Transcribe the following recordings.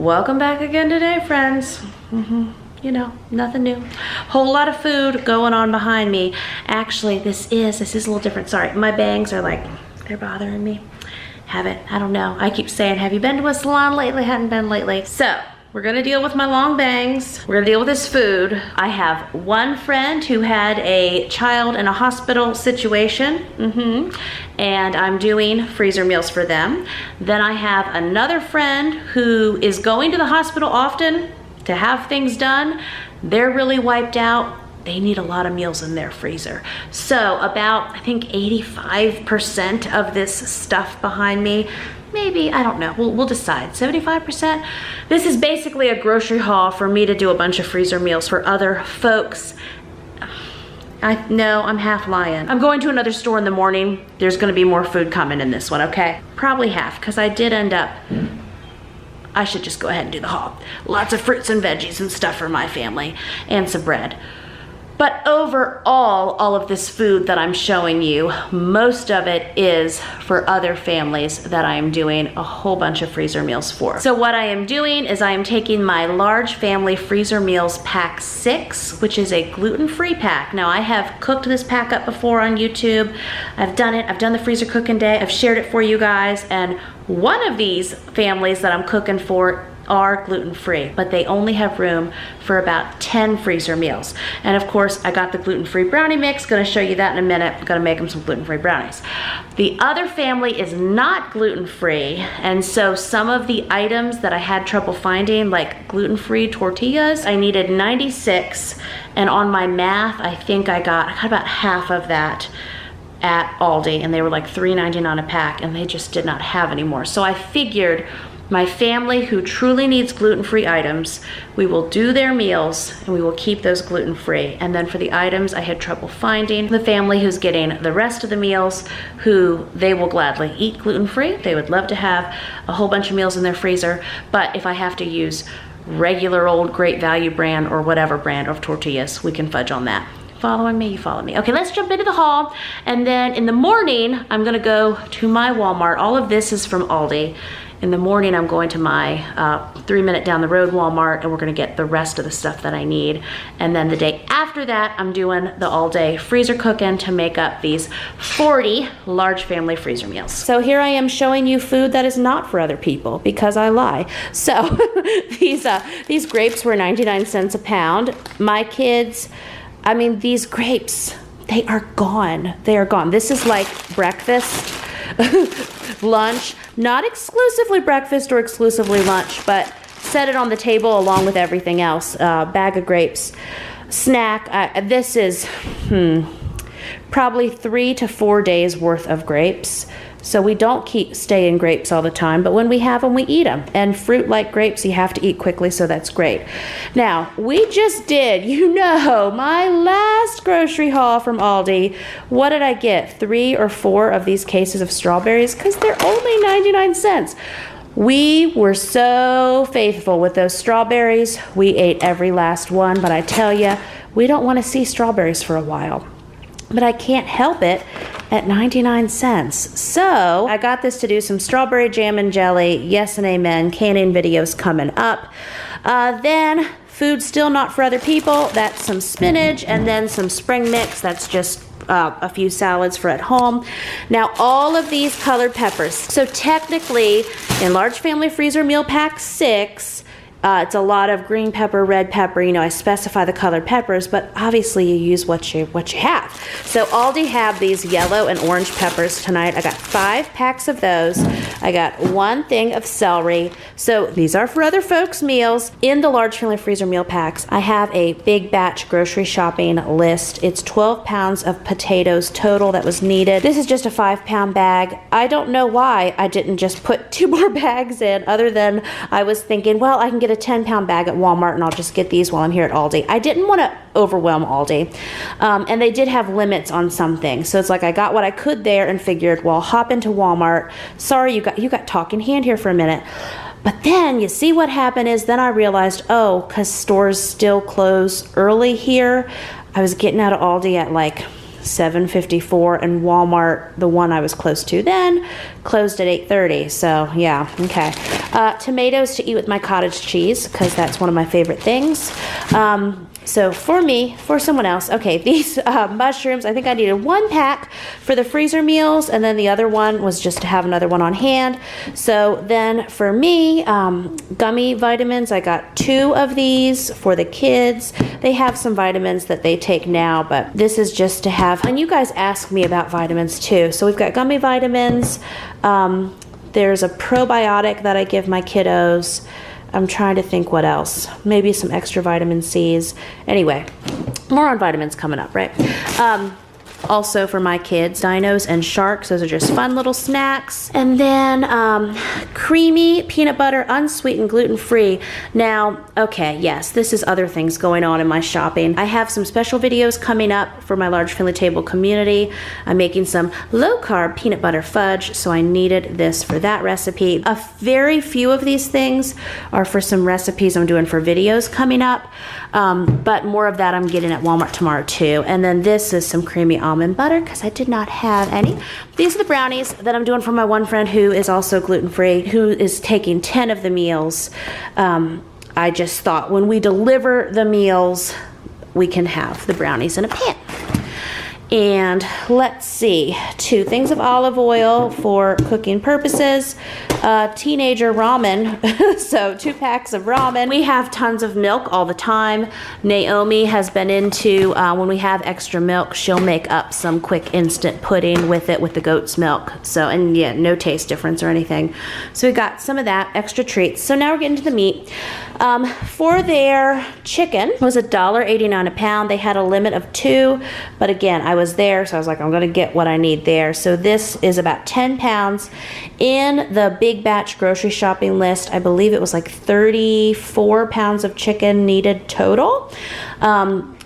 Welcome back again today, friends. You know, nothing new. Whole lot of food going on behind me. Actually, this is a little different. Sorry, my bangs are like, they're bothering me. I don't know. I keep saying, have you been to a salon lately? Hadn't been lately. So, we're gonna deal with my long bangs. We're gonna deal with this food. I have one friend who had a child in a hospital situation, and I'm doing freezer meals for them. Then I have another friend who is going to the hospital often to have things done. They're really wiped out. They need a lot of meals in their freezer. So about, I think 85% of this stuff behind me, maybe, I don't know, we'll decide, 75%. This is basically a grocery haul for me to do a bunch of freezer meals for other folks. I know, I'm half lying. I'm going to another store in the morning. There's gonna be more food coming in this one, okay? Probably half, because I did end up, I should just go ahead and do the haul. Lots of fruits and veggies and stuff for my family, and some bread. But overall, all of this food that I'm showing you, most of it is for other families that I am doing a whole bunch of freezer meals for. So what I am doing is I am taking my large family freezer meals pack 6, which is a gluten-free pack. Now I have cooked this pack up before on YouTube. I've done it, I've done the freezer cooking day, I've shared it for you guys, and one of these families that I'm cooking for are gluten-free, but they only have room for about 10 freezer meals. And of course, I got the gluten-free brownie mix. Gonna show you that in a minute. I'm gonna make them some gluten-free brownies. The other family is not gluten-free, and so some of the items that I had trouble finding, like gluten-free tortillas, I needed 96, and on my math, I think I got about half of that at Aldi, and they were like $3.99 a pack, and they just did not have any more. So I figured my family who truly needs gluten-free items, we will do their meals and we will keep those gluten-free. And then for the items I had trouble finding, the family who's getting the rest of the meals, who they will gladly eat gluten-free. They would love to have a whole bunch of meals in their freezer, but if I have to use regular old Great Value brand or whatever brand of tortillas, we can fudge on that. Following me? You follow me. Okay, let's jump into the haul. And then in the morning, I'm gonna go to my Walmart. All of this is from Aldi. In the morning, I'm going to my 3-minute down the road Walmart, and we're gonna get the rest of the stuff that I need. And then the day after that, I'm doing the all-day freezer cooking to make up these 40 large family freezer meals. So here I am showing you food that is not for other people, because I lie. So these grapes were 99 cents a pound. My kids, I mean, these grapes, they are gone. They are gone. This is like breakfast, lunch, not exclusively breakfast or exclusively lunch, but set it on the table along with everything else. Bag of grapes, snack. This is probably 3 to 4 days worth of grapes. So we don't stay in grapes all the time, but when we have them, we eat them. And fruit like grapes, you have to eat quickly, so that's great. Now, we just did, my last grocery haul from Aldi. What did I get? 3 or 4 of these cases of strawberries, because they're only 99 cents. We were so faithful with those strawberries. We ate every last one, but I tell you, we don't want to see strawberries for a while. But I can't help it at 99 cents. So I got this to do some strawberry jam and jelly. Yes and amen. Canning videos coming up. Then food still not for other people. That's some spinach and then some spring mix. That's just a few salads for at home. Now all of these colored peppers. So technically in large family freezer meal pack 6, it's a lot of green pepper, red pepper. I specify the colored peppers, but obviously you use what you have. So Aldi have these yellow and orange peppers tonight. I got 5 packs of those. I got 1 thing of celery. So these are for other folks' meals. In the large family freezer meal packs, I have a big batch grocery shopping list. It's 12 pounds of potatoes total that was needed. This is just a 5-pound bag. I don't know why I didn't just put 2 more bags in, other than I was thinking, well, I can get a 10-pound bag at Walmart and I'll just get these while I'm here at Aldi. I didn't want to overwhelm Aldi, and they did have limits on some things, so it's like I got what I could there and figured, well, I'll hop into Walmart. Sorry, you got talking hand here for a minute. But then you see what happened is then I realized, because stores still close early here, I was getting out of Aldi at like 7:54, and Walmart, the one I was close to then, closed at 8:30. So yeah, okay. Tomatoes to eat with my cottage cheese, because that's one of my favorite things. So for me, for someone else, okay, these mushrooms, I think I needed 1 pack for the freezer meals, and then the other one was just to have another one on hand. So then for me, gummy vitamins, I got 2 of these for the kids. They have some vitamins that they take now, but this is just to have. And you guys ask me about vitamins too. So we've got gummy vitamins. There's a probiotic that I give my kiddos. I'm trying to think what else. Maybe some extra vitamin C's. Anyway, more on vitamins coming up, right? Also for my kids, dinos and sharks. Those are just fun little snacks. And then creamy peanut butter, unsweetened, gluten-free. Now, okay, yes, this is other things going on in my shopping. I have some special videos coming up for my large family table community. I'm making some low-carb peanut butter fudge, so I needed this for that recipe. A very few of these things are for some recipes I'm doing for videos coming up, but more of that I'm getting at Walmart tomorrow too. And then this is some creamy almond butter, because I did not have any. These are the brownies that I'm doing for my one friend who is also gluten-free, who is taking 10 of the meals. I just thought when we deliver the meals, we can have the brownies in a pan. And let's see, 2 things of olive oil for cooking purposes, teenager ramen, so 2 packs of ramen. We have tons of milk all the time. Naomi has been into, when we have extra milk, she'll make up some quick instant pudding with it with the goat's milk. So, and yeah, no taste difference or anything. So we got some of that, extra treats. So now we're getting to the meat. For their chicken was $1.89 a pound. They had a limit of 2, but again, I was there, so I was like, I'm gonna get what I need there. So this is about 10 pounds. In the big batch grocery shopping list, I believe it was like 34 pounds of chicken needed total.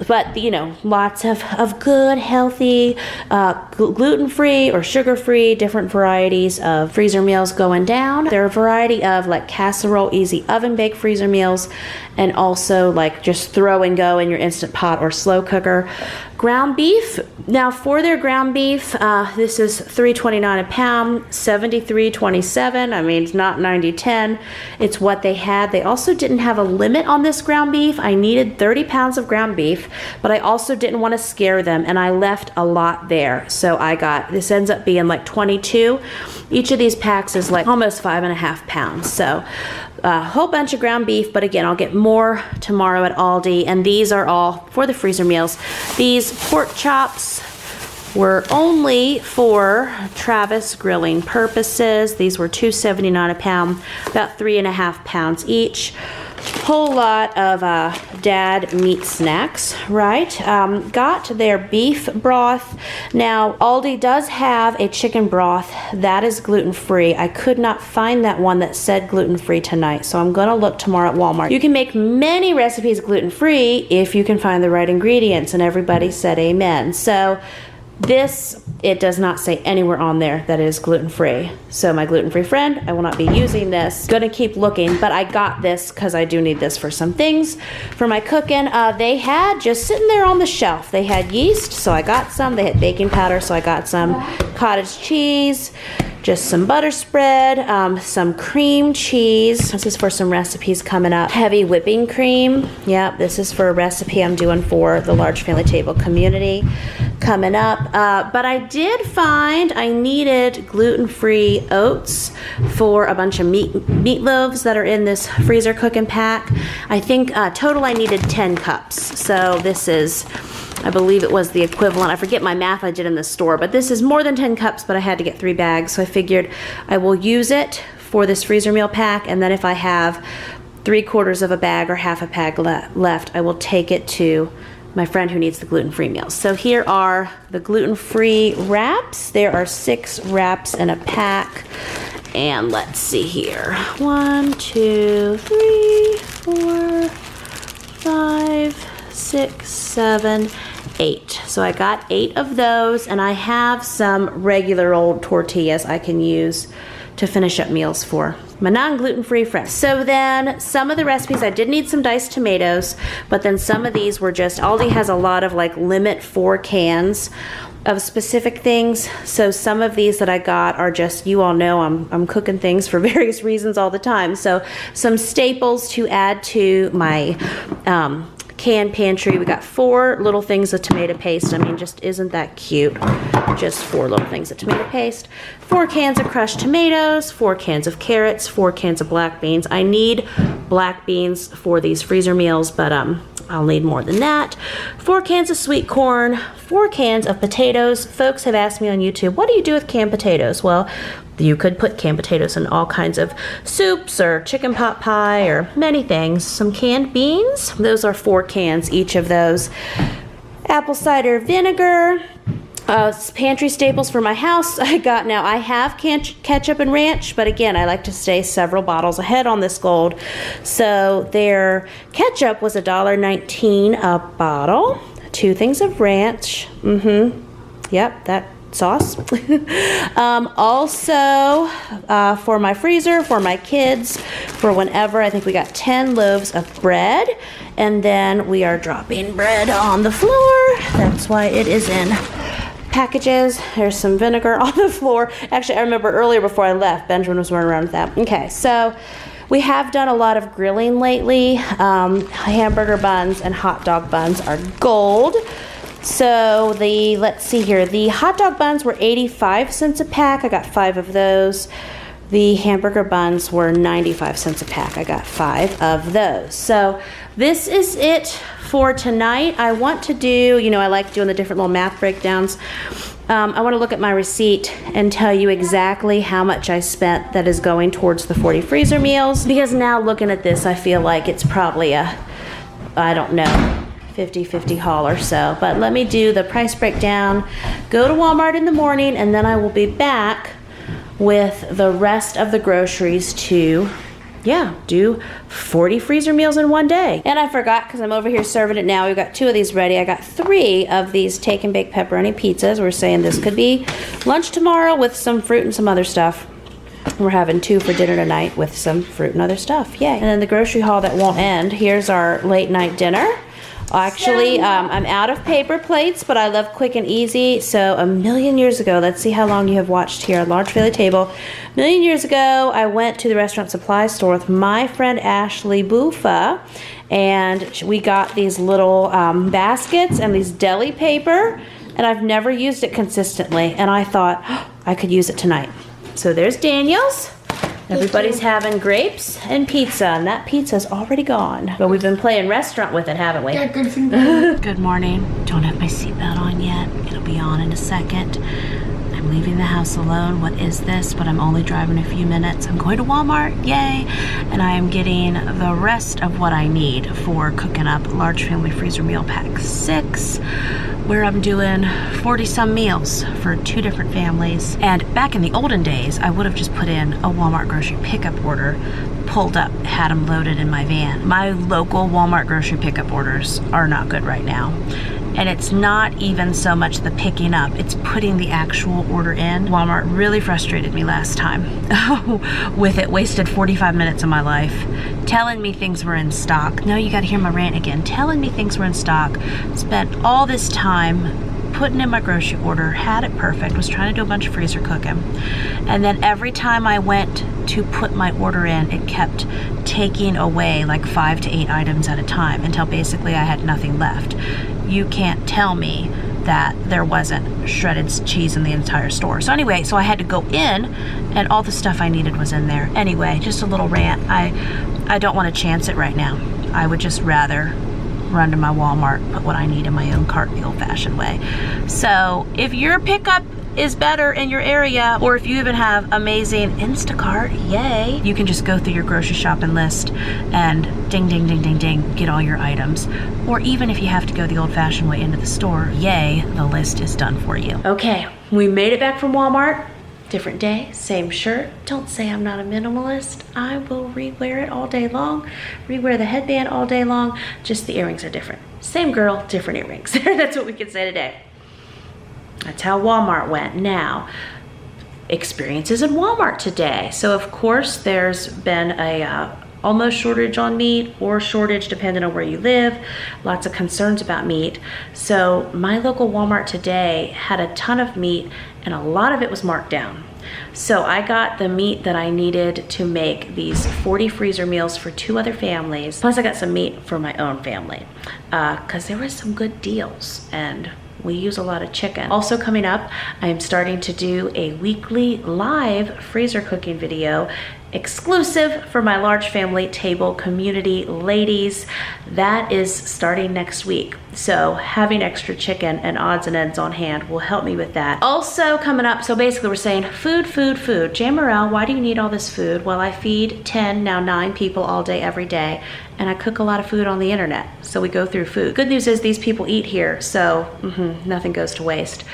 But you know, lots of good, healthy, gluten-free or sugar-free, different varieties of freezer meals going down. There are a variety of like casserole, easy oven-baked freezer meals, and also like just throw and go in your Instant Pot or slow cooker. Ground beef. Now for their ground beef, this is $3.29 a pound, $73.27. I mean, it's not 90-10. It's what they had. They also didn't have a limit on this ground beef. I needed 30 pounds of ground beef, but I also didn't want to scare them, and I left a lot there. So I got, this ends up being like 22. Each of these packs is like almost 5.5 pounds. So a whole bunch of ground beef, but again, I'll get more tomorrow at Aldi, and these are all for the freezer meals. These pork chops were only for Travis grilling purposes. These were $2.79 a pound, about 3.5 pounds each. Whole lot of dad meat snacks, right? Got their beef broth. Now, Aldi does have a chicken broth that is gluten-free. I could not find that one that said gluten-free tonight, so I'm gonna look tomorrow at Walmart. You can make many recipes gluten-free if you can find the right ingredients, and everybody said amen. So this, it does not say anywhere on there that it is gluten-free. So my gluten-free friend, I will not be using this. Gonna keep looking, but I got this because I do need this for some things for my cooking. They had just sitting there on the shelf. They had yeast, so I got some. They had baking powder, so I got some cottage cheese, just some butter spread, some cream cheese. This is for some recipes coming up. Heavy whipping cream. Yep, this is for a recipe I'm doing for the large family table community coming up. But I did find I needed gluten-free oats for a bunch of meatloaves that are in this freezer cooking pack. I think total I needed 10 cups. So this is, I believe it was the equivalent. I forget my math I did in the store, but this is more than 10 cups, but I had to get 3 bags. So I figured I will use it for this freezer meal pack, and then if I have 3/4 of a bag or half a bag left, I will take it to my friend who needs the gluten-free meals. So here are the gluten-free wraps. There are 6 wraps in a pack. And let's see here. 1, 2, 3, 4, 5, 6, 7, 8. So I got 8 of those, and I have some regular old tortillas I can use to finish up meals for my non-gluten-free friends. So then some of the recipes, I did need some diced tomatoes, but then some of these were just, Aldi has a lot of like limit 4 cans of specific things. So some of these that I got are just, you all know I'm cooking things for various reasons all the time. So some staples to add to my canned pantry. We got 4 little things of tomato paste. I mean, just isn't that cute? Just 4 little things of tomato paste. 4 cans of crushed tomatoes, 4 cans of carrots, 4 cans of black beans. I need black beans for these freezer meals, but I'll need more than that. 4 cans of sweet corn, 4 cans of potatoes. Folks have asked me on YouTube, what do you do with canned potatoes? Well, you could put canned potatoes in all kinds of soups or chicken pot pie or many things. Some canned beans, those are 4 cans, each of those. Apple cider vinegar, pantry staples for my house. I have ketchup and ranch, but again, I like to stay several bottles ahead on this gold. So their ketchup was $1.19 a bottle. 2 things of ranch. Yep, that sauce. Also, for my freezer, for my kids, for whenever, I think we got 10 loaves of bread. And then we are dropping bread on the floor. That's why it is in packages. There's some vinegar on the floor. Actually, I remember earlier before I left, Benjamin was running around with that. Okay, so we have done a lot of grilling lately. Hamburger buns and hot dog buns are gold. So let's see here, the hot dog buns were 85 cents a pack. I got 5 of those. The hamburger buns were 95 cents a pack. I got 5 of those. So this is it for tonight. I want to do, I like doing the different little math breakdowns. I want to look at my receipt and tell you exactly how much I spent that is going towards the 40 freezer meals. Because now looking at this, I feel like it's probably a, I don't know, 50-50 haul or so. But let me do the price breakdown, go to Walmart in the morning, and then I will be back with the rest of the groceries to do 40 freezer meals in one day. And I forgot, because I'm over here serving it now, we've got 2 of these ready. I got 3 of these take and bake pepperoni pizzas. We're saying this could be lunch tomorrow with some fruit and some other stuff. We're having 2 for dinner tonight with some fruit and other stuff. Yay. And then the grocery haul that won't end. Here's our late night dinner. Actually, I'm out of paper plates, but I love quick and easy. So a million years ago, let's see how long you have watched here on Large Family Table. A million years ago, I went to the restaurant supply store with my friend Ashley Buffa, and we got these little baskets and these deli paper, and I've never used it consistently, and I thought, oh, I could use it tonight. So there's Daniel's. Everybody's having grapes and pizza, and that pizza's already gone. But we've been playing restaurant with it, haven't we? Yeah, good morning. Don't have my seatbelt on yet. It'll be on in a second. I'm leaving the house alone. What is this? But I'm only driving a few minutes. I'm going to Walmart, yay! And I am getting the rest of what I need for cooking up Large Family Freezer Meal Pack 6. Where I'm doing 40 some meals for 2 different families. And back in the olden days, I would have just put in a Walmart grocery pickup order, pulled up, had them loaded in my van. My local Walmart grocery pickup orders are not good right now. And it's not even so much the picking up, it's putting the actual order in. Walmart really frustrated me last time with it. Wasted 45 minutes of my life telling me things were in stock. No, you gotta hear my rant again. Telling me things were in stock. Spent all this time putting in my grocery order, had it perfect, was trying to do a bunch of freezer cooking. And then every time I went to put my order in, it kept taking away like 5 to 8 items at a time until basically I had nothing left. You can't tell me that there wasn't shredded cheese in the entire store. So anyway, so I had to go in and all the stuff I needed was in there. Anyway, just a little rant. I don't want to chance it right now. I would just rather run to my Walmart, put what I need in my own cart the old-fashioned way. So if your pickup is better in your area, or if you even have amazing Instacart, yay, you can just go through your grocery shopping list and ding, ding, ding, ding, ding, get all your items. Or even if you have to go the old-fashioned way into the store, yay, the list is done for you. Okay, we made it back from Walmart. Different day, same shirt. Don't say I'm not a minimalist. I will rewear it all day long, rewear the headband all day long, just the earrings are different. Same girl, different earrings. That's what we can say today. That's how Walmart went. Now, experiences in Walmart today. So of course there's been a almost shortage on meat, or shortage depending on where you live. Lots of concerns about meat. So my local Walmart today had a ton of meat, and a lot of it was marked down. So I got the meat that I needed to make these 40 freezer meals for 2 other families. Plus I got some meat for my own family, because there were some good deals, and we use a lot of chicken. Also coming up, I'm starting to do a weekly live freezer cooking video exclusive for my large family table community ladies. That is starting next week. So having extra chicken and odds and ends on hand will help me with that. Also coming up, so basically we're saying food, food, food. Jamerrill, why do you need all this food? Well, I feed 10, now 9 people all day, every day, and I cook a lot of food on the internet. So we go through food. Good news is these people eat here, so nothing goes to waste.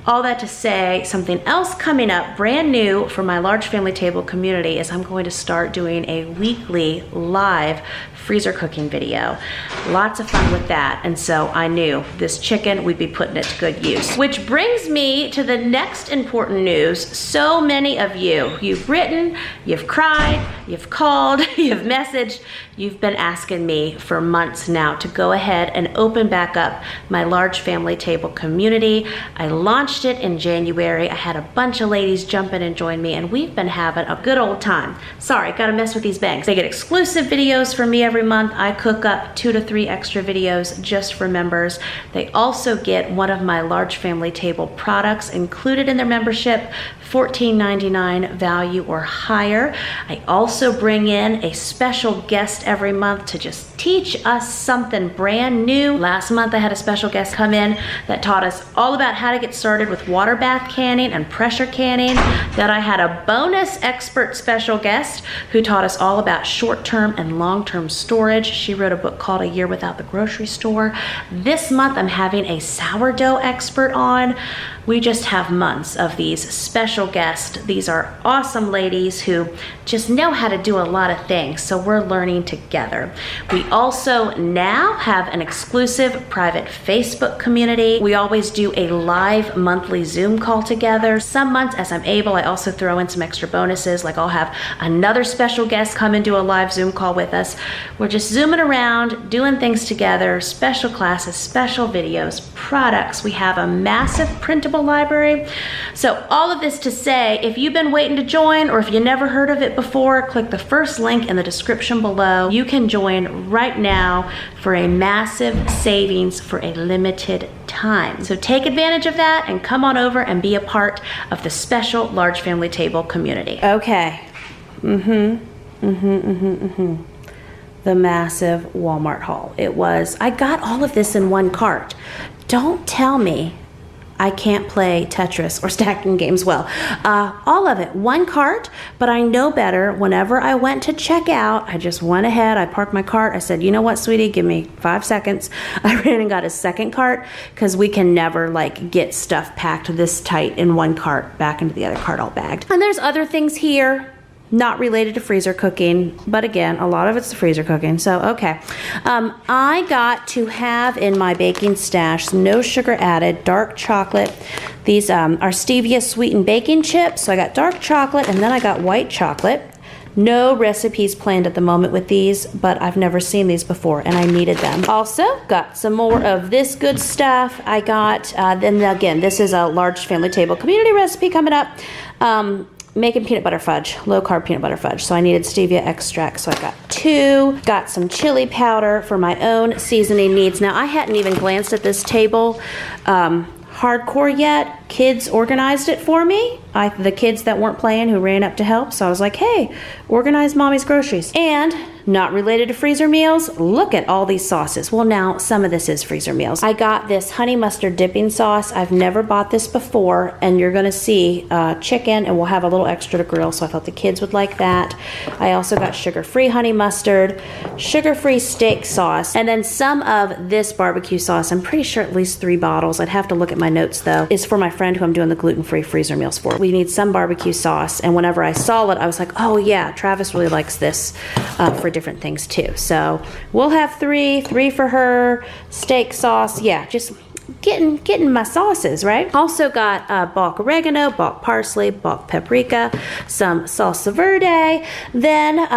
All that to say, something else coming up brand new for my large family table community is I'm going to start doing a weekly live freezer cooking video. Lots of fun with that. And so I knew this chicken, we'd be putting it to good use. Which brings me to the next important news. So many of you've written, you've cried, you've called, you've messaged, you've been asking me for months now to go ahead and open back up my large family table community. I launched it in January. I had a bunch of ladies jump in and join me, and we've been having a good old time. Sorry, gotta mess with these bangs. They get exclusive videos from me every month. I cook up 2 to 3 extra videos just for members. They also get one of my large family table products included in their membership, $14.99 value or higher. I also bring in a special guest every month to just teach us something brand new. Last month I had a special guest come in that taught us all about how to get started with water bath canning and pressure canning. Then I had a bonus expert special guest who taught us all about short-term and long-term storage. She wrote a book called A Year Without the Grocery Store. This month I'm having a sourdough expert on. We just have months of these special guests. These are awesome ladies who just know how to do a lot of things, so we're learning together. We also now have an exclusive private Facebook community. We always do a live monthly Zoom call together. Some months, as I'm able, I also throw in some extra bonuses, like I'll have another special guest come and do a live Zoom call with us. We're just zooming around, doing things together, special classes, special videos, products. We have a massive printable library. So all of this to say, if you've been waiting to join, or if you never heard of it before, click the first link in the description below. You can join right now for a massive savings for a limited time. So take advantage of that and come on over and be a part of the special large family table community. Okay. The massive Walmart haul. I got all of this in one cart. Don't tell me I can't play Tetris or stacking games well. All of it, one cart, but I know better. Whenever I went to check out, I just went ahead, I parked my cart. I said, you know what, sweetie, give me 5 seconds. I ran and got a second cart, because we can never get stuff packed this tight in one cart back into the other cart all bagged. And there's other things here not related to freezer cooking, but again, a lot of it's the freezer cooking, so okay. I got to have in my baking stash no sugar added dark chocolate. These are stevia sweetened baking chips, so I got dark chocolate and then I got white chocolate. No recipes planned at the moment with these, but I've never seen these before and I needed them. Also got some more of this good stuff. I got, then again, this is a large family table community recipe coming up. Making peanut butter fudge, low carb peanut butter fudge. So I needed stevia extract, so I got 2. Got some chili powder for my own seasoning needs. Now I hadn't even glanced at this table hardcore yet. Kids organized it for me. The kids that weren't playing who ran up to help. So I was like, hey, organize mommy's groceries. And not related to freezer meals, look at all these sauces. Well, now some of this is freezer meals. I got this honey mustard dipping sauce. I've never bought this before, and you're gonna see chicken, and we'll have a little extra to grill, so I thought the kids would like that. I also got sugar-free honey mustard, sugar-free steak sauce, and then some of this barbecue sauce. I'm pretty sure at least 3 bottles. I'd have to look at my notes though. Is for my friend who I'm doing the gluten-free freezer meals for. We need some barbecue sauce, and whenever I saw it, I was like, oh yeah, Travis really likes this for different things too. So we'll have 3 for her, steak sauce. Yeah, just getting my sauces, right? Also got bok oregano, bok parsley, bok paprika, some salsa verde. Then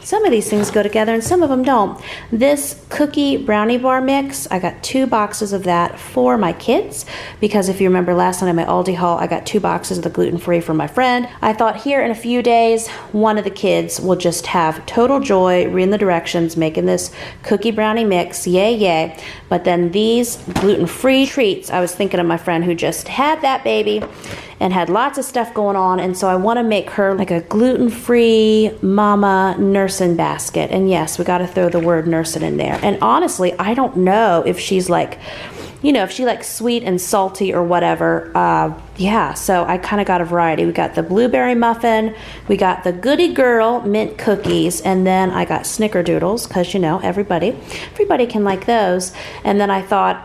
some of these things go together and some of them don't. This cookie brownie bar mix, I got 2 boxes of that for my kids, because if you remember last night at my Aldi haul, I got 2 boxes of the gluten-free for my friend. I thought here in a few days, one of the kids will just have total joy reading the directions, making this cookie brownie mix, yay, yay. But then these gluten-free treats, I was thinking of my friend who just had that baby and had lots of stuff going on, and so I want to make her like a gluten-free mama nursing basket. And yes, we got to throw the word nursing in there. And honestly, I don't know if she's like, you know, if she likes sweet and salty or whatever. Yeah, so I kind of got a variety. We got the blueberry muffin, we got the Goody Girl mint cookies, and then I got snickerdoodles, because you know, everybody can like those. And then I thought,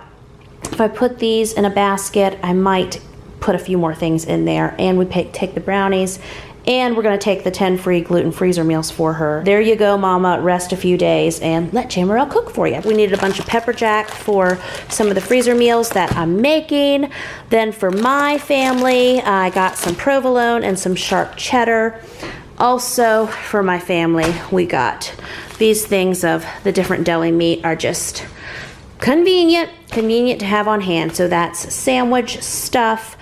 if I put these in a basket, I might put a few more things in there. And we take the brownies, and we're going to take the 10 free gluten freezer meals for her. There you go, mama. Rest a few days and let Jamerrill cook for you. We needed a bunch of pepper jack for some of the freezer meals that I'm making. Then for my family, I got some provolone and some sharp cheddar. Also for my family, we got these things of the different deli meat are just convenient to have on hand. So that's sandwich stuff.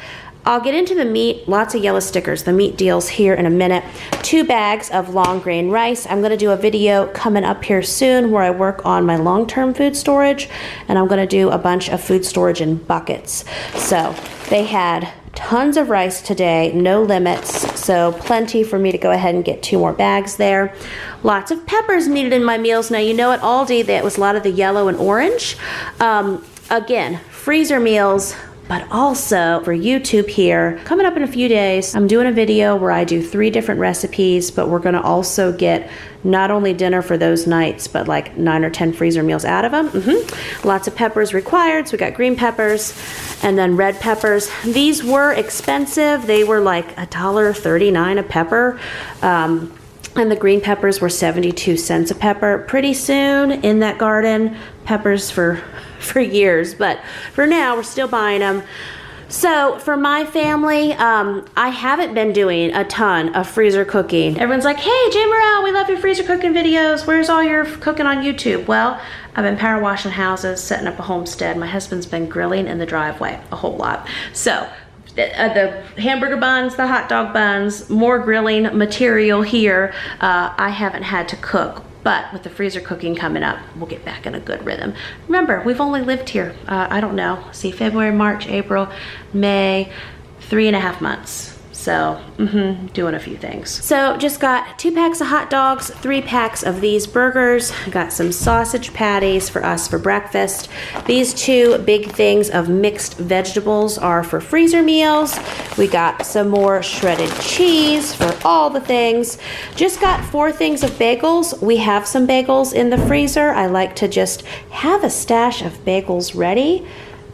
I'll get into the meat, lots of yellow stickers, the meat deals here in a minute. 2 bags of long grain rice. I'm gonna do a video coming up here soon where I work on my long-term food storage, and I'm gonna do a bunch of food storage in buckets. So they had tons of rice today, no limits, so plenty for me to go ahead and get 2 more bags there. Lots of peppers needed in my meals. Now, you know at Aldi, that was a lot of the yellow and orange. Again, freezer meals, but also for YouTube here, coming up in a few days, I'm doing a video where I do 3 different recipes, but we're gonna also get not only dinner for those nights, but like 9 or 10 freezer meals out of them. Lots of peppers required, so we got green peppers and then red peppers. These were expensive. They were like $1.39 a pepper. And the green peppers were 72 cents a pepper. Pretty soon in that garden, peppers for years, but for now we're still buying them. So for my family, I haven't been doing a ton of freezer cooking. Everyone's like, hey Jamerrill, we love your freezer cooking videos. Where's all your cooking on YouTube? Well, I've been power washing houses, setting up a homestead. My husband's been grilling in the driveway a whole lot. So the hamburger buns, the hot dog buns, more grilling material here. I haven't had to cook, but with the freezer cooking coming up, we'll get back in a good rhythm. Remember, we've only lived here, I don't know, see, February, March, April, May, 3.5 months. So, doing a few things. So just got 2 packs of hot dogs, 3 packs of these burgers. Got some sausage patties for us for breakfast. These 2 big things of mixed vegetables are for freezer meals. We got some more shredded cheese for all the things. Just got 4 things of bagels. We have some bagels in the freezer. I like to just have a stash of bagels ready,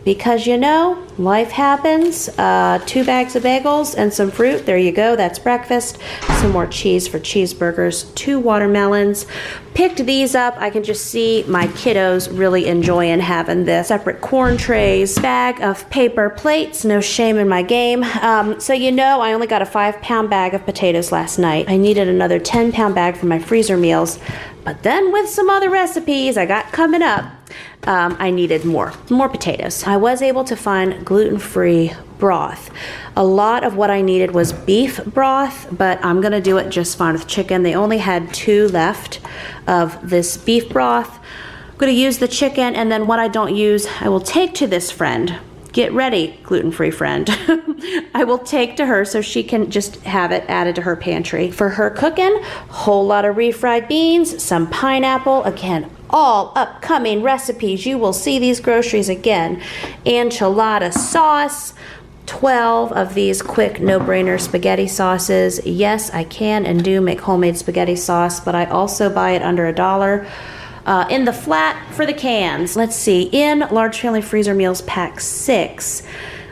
because you know, life happens. 2 bags of bagels and some fruit. There you go, that's breakfast. Some more cheese for cheeseburgers, 2 watermelons. Picked these up. I can just see my kiddos really enjoying having this. Separate corn trays, bag of paper plates, no shame in my game. So you know, I only got a 5-pound bag of potatoes last night. I needed another 10-pound bag for my freezer meals. But then with some other recipes I got coming up, I needed more potatoes. I was able to find gluten-free broth. A lot of what I needed was beef broth, but I'm gonna do it just fine with chicken. They only had 2 left of this beef broth. I'm gonna use the chicken, and then what I don't use, I will take to this friend. Get ready, gluten-free friend. I will take to her so she can just have it added to her pantry. For her cooking, whole lot of refried beans, some pineapple, again, all upcoming recipes. You will see these groceries again. Enchilada sauce, 12 of these quick no-brainer spaghetti sauces. Yes, I can and do make homemade spaghetti sauce, but I also buy it under $1. In the flat for the cans. Let's see, in Large Family Freezer Meals Pack 6,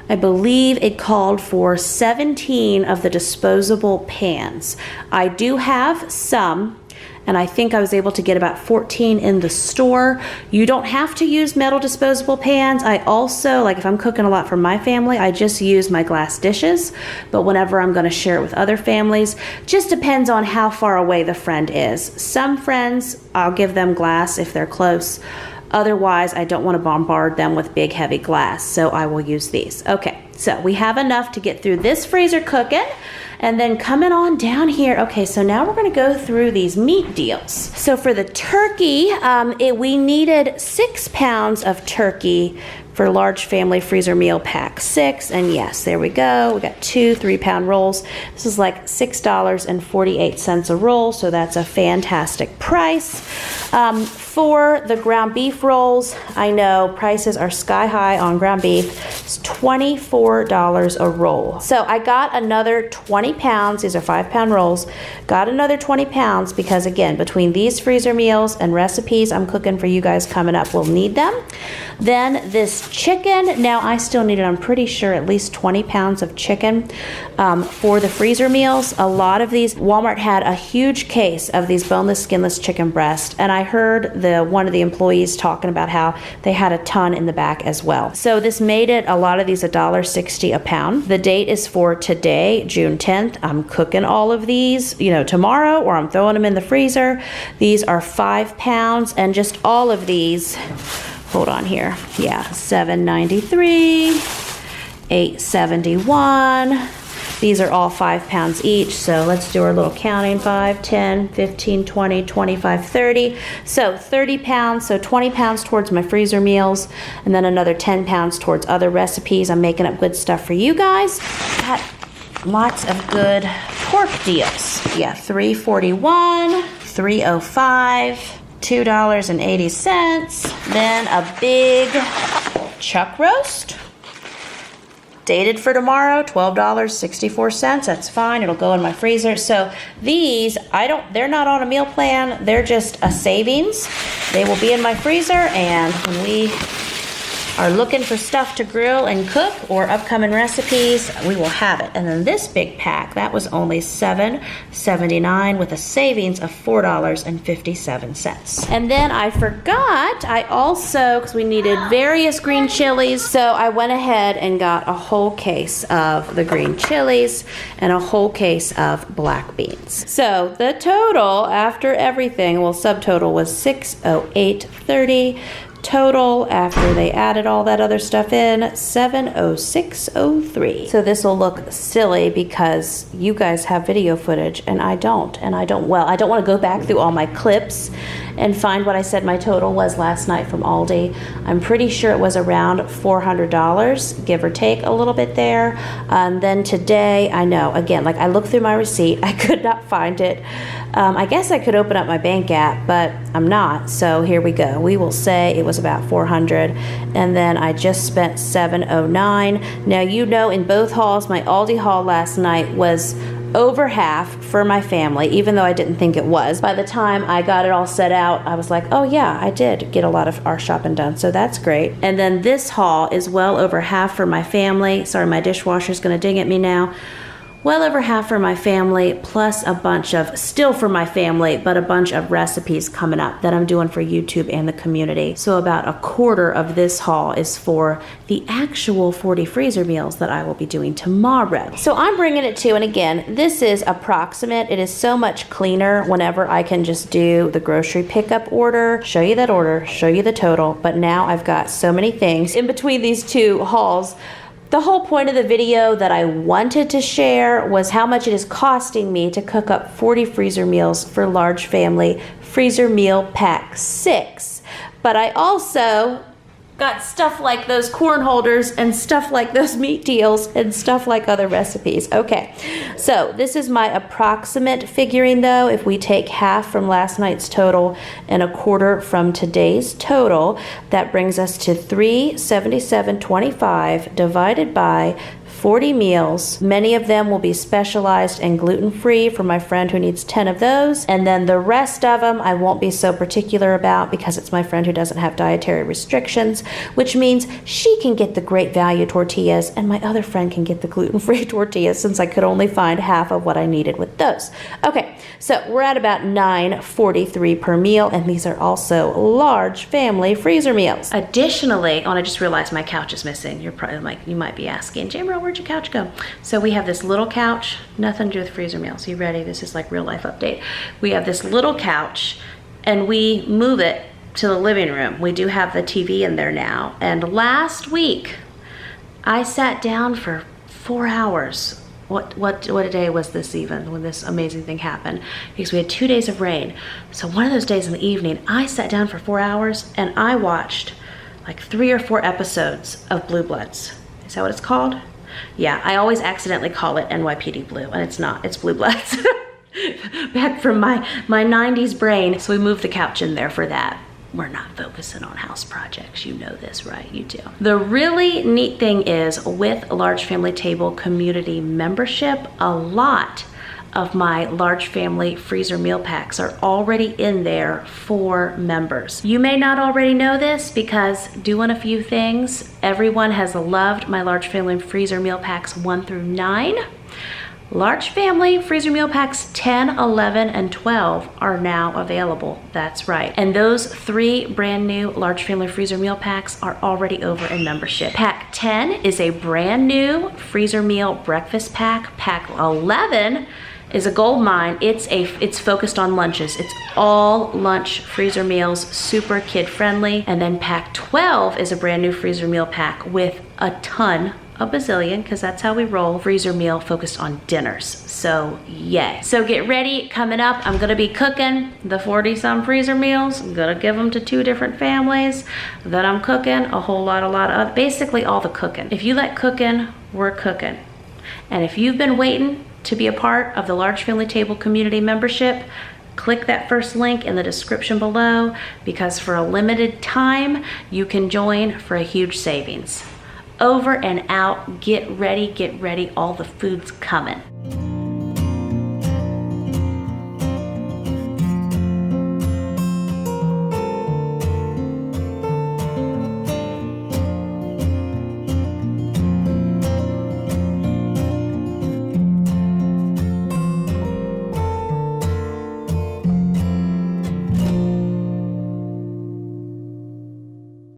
I believe it called for 17 of the disposable pans. I do have some and I think I was able to get about 14 in the store. You don't have to use metal disposable pans. I also, like if I'm cooking a lot for my family, I just use my glass dishes, but whenever I'm gonna share it with other families, just depends on how far away the friend is. Some friends, I'll give them glass if they're close. Otherwise, I don't want to bombard them with big heavy glass, so I will use these. Okay, so we have enough to get through this freezer cooking. And then coming on down here, okay, so now we're gonna go through these meat deals. So for the turkey, we needed 6 pounds of turkey for large family freezer meal pack 6. And yes, there we go. We got 2 3-pound rolls. This is like $6.48 a roll, so that's a fantastic price. For the ground beef rolls, I know prices are sky high on ground beef. It's $24 a roll. So I got another 20 pounds. These are 5-pound rolls. Got another 20 pounds because, again, between these freezer meals and recipes I'm cooking for you guys coming up, we'll need them. Then this chicken, now I still need it, I'm pretty sure, at least 20 pounds of chicken for the freezer meals. A lot of these, Walmart had a huge case of these boneless, skinless chicken breasts, and I heard one of the employees talking about how they had a ton in the back as well. So this made it, a lot of these, $1.60 a pound. The date is for today, June 10th. I'm cooking all of these, tomorrow, or I'm throwing them in the freezer. These are 5 pounds, and just all of these, hold on here. Yeah, $7.93, $8.71. These are all 5 pounds each. So let's do our little counting. 5, 10, 15, 20, 25, 30. So 30 pounds, so 20 pounds towards my freezer meals, and then another 10 pounds towards other recipes. I'm making up good stuff for you guys. Got lots of good pork deals. Yeah, $3.41, $3.05. $2.80. Then a big chuck roast, dated for tomorrow, $12.64. That's fine. It'll go in my freezer. So these, they're not on a meal plan. They're just a savings. They will be in my freezer, and when we are looking for stuff to grill and cook or upcoming recipes, we will have it. And then this big pack, that was only $7.79 with a savings of $4.57. And then I forgot, I also, because we needed various green chilies, so I went ahead and got a whole case of the green chilies and a whole case of black beans. So the total after everything, well, subtotal was $608.30. Total after they added all that other stuff in, $706.03. So this will look silly because you guys have video footage and I don't. Well, I don't want to go back through all my clips and find what I said my total was last night from Aldi. I'm pretty sure it was around $400, give or take a little bit there. Then today, I know, again, like I looked through my receipt, I could not find it. I guess I could open up my bank app, but I'm not. So here we go. We will say it was about $400, and then I just spent $709. Now, in both hauls, my Aldi haul last night was over half for my family, even though I didn't think it was. By the time I got it all set out, I was like, oh yeah, I did get a lot of our shopping done, so that's great. And then this haul is well over half for my family. Sorry, my dishwasher's gonna ding at me now. Well over half for my family, plus a bunch of, still for my family, but a bunch of recipes coming up that I'm doing for YouTube and the community. So about a quarter of this haul is for the actual 40 freezer meals that I will be doing tomorrow. So I'm bringing it to, and again, this is approximate. It is so much cleaner whenever I can just do the grocery pickup order, show you that order, show you the total, but now I've got so many things in between these two hauls. The whole point of the video that I wanted to share was how much it is costing me to cook up 40 freezer meals for large family freezer meal pack 6. But I also got stuff like those corn holders and stuff like those meat deals and stuff like other recipes. Okay, so this is my approximate figuring though. If we take half from last night's total and a quarter from today's total, that brings us to $377.25 divided by 40 meals. Many of them will be specialized and gluten-free for my friend who needs 10 of those. And then the rest of them I won't be so particular about because it's my friend who doesn't have dietary restrictions, which means she can get the great value tortillas and my other friend can get the gluten-free tortillas since I could only find half of what I needed with those. Okay, so we're at about $9.43 per meal, and these are also large family freezer meals. Additionally, I just realized my couch is missing. You're probably like, you might be asking, Jamerrill, where'd your couch go? So we have this little couch, nothing to do with freezer meals. You ready? This is like real life update. We have this little couch and we move it to the living room. We do have the TV in there now. And last week, I sat down for 4 hours. What day was this even when this amazing thing happened? Because we had 2 days of rain. So one of those days in the evening, I sat down for 4 hours and I watched like 3 or 4 episodes of Blue Bloods. Is that what it's called? Yeah, I always accidentally call it NYPD Blue, and it's not, it's Blue Bloods. Back from my 90s brain. So we moved the couch in there for that. We're not focusing on house projects. You know this, right? You do. The really neat thing is with Large Family Table community membership, a lot of my large family freezer meal packs are already in there for members. You may not already know this because doing a few things, everyone has loved my large family freezer meal packs 1 through 9. Large family freezer meal packs 10, 11, and 12 are now available. That's right. And those 3 brand new large family freezer meal packs are already over in membership. Pack 10 is a brand new freezer meal breakfast pack. Pack 11 is a gold mine. It's focused on lunches. It's all lunch freezer meals, super kid friendly. And then pack 12 is a brand new freezer meal pack with a ton, a bazillion, because that's how we roll, freezer meal focused on dinners. So yay. So get ready, coming up, I'm gonna be cooking the 40 some freezer meals. I'm gonna give them to 2 different families. Then I'm cooking a lot of, basically all the cooking. If you like cooking, we're cooking. And if you've been waiting to be a part of the Large Family Table community membership, click that first link in the description below, because for a limited time, you can join for a huge savings. Over and out, get ready, all the food's coming.